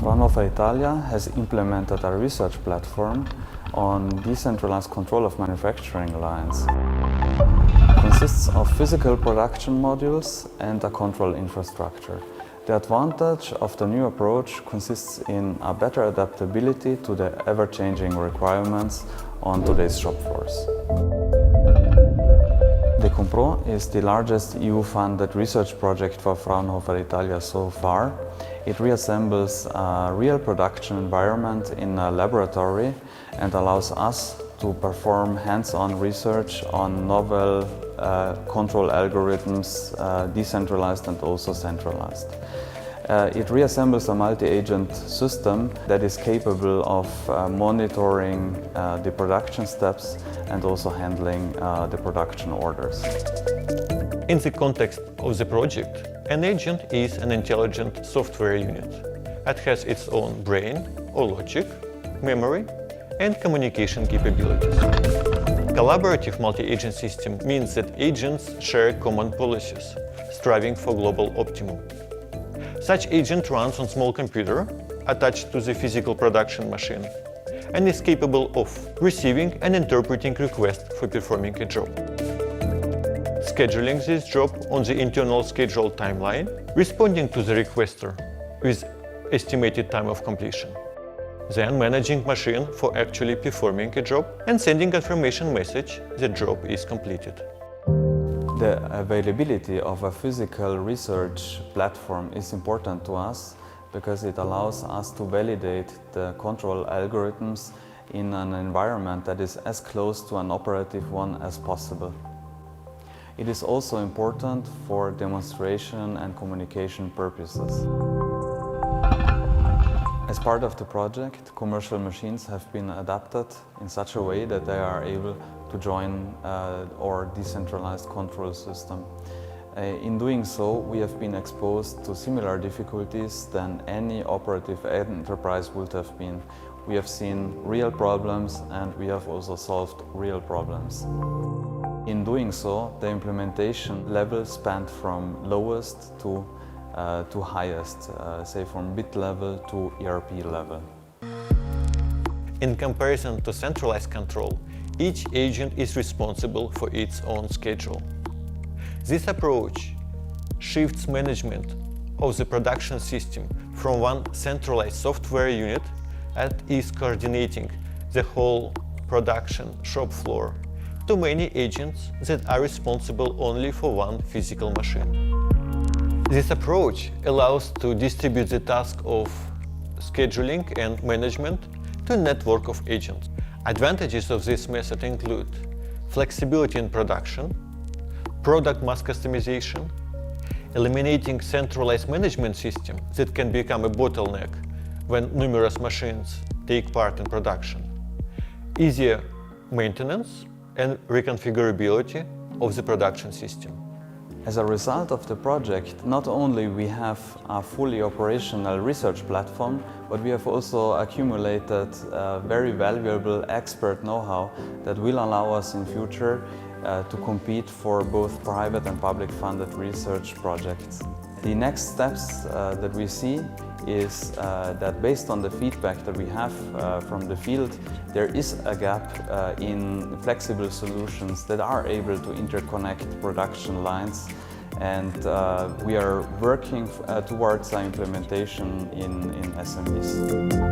Fraunhofer Italia has implemented a research platform on decentralized control of manufacturing lines. It consists of physical production modules and a control infrastructure. The advantage of the new approach consists in a better adaptability to the ever-changing requirements on today's shop floors. DeConPro is the largest EU-funded research project for Fraunhofer Italia so far. It reassembles a real production environment in a laboratory and allows us to perform hands-on research on novel control algorithms, decentralized and also centralized. It reassembles a multi-agent system that is capable of monitoring the production steps and also handling the production orders. In the context of the project, an agent is an intelligent software unit. It has its own brain or logic, memory, and communication capabilities. Collaborative multi-agent system means that agents share common policies, striving for global optimum. Such agent runs on small computer attached to the physical production machine and is capable of receiving and interpreting requests for performing a job, scheduling this job on the internal scheduled timeline, responding to the requester with estimated time of completion, then managing machine for actually performing a job and sending confirmation message the job is completed. The availability of a physical research platform is important to us because it allows us to validate the control algorithms in an environment that is as close to an operative one as possible. It is also important for demonstration and communication purposes. As part of the project, commercial machines have been adapted in such a way that they are able to join our decentralized control system. In doing so, we have been exposed to similar difficulties than any operative enterprise would have been. We have seen real problems and we have also solved real problems. In doing so, the implementation level spanned from lowest to highest, say from bit level to ERP level. In comparison to centralized control, each agent is responsible for its own schedule. This approach shifts management of the production system from one centralized software unit that is coordinating the whole production shop floor to many agents that are responsible only for one physical machine. This approach allows to distribute the task of scheduling and management to a network of agents. Advantages of this method include flexibility in production, product mass customization, eliminating centralized management system that can become a bottleneck when numerous machines take part in production, easier maintenance and reconfigurability of the production system. As a result of the project, not only we have a fully operational research platform, but we have also accumulated very valuable expert know-how that will allow us in future to compete for both private and public funded research projects. The next steps that we see is that based on the feedback that we have from the field, there is a gap in flexible solutions that are able to interconnect production lines, and we are working towards implementation in SMEs.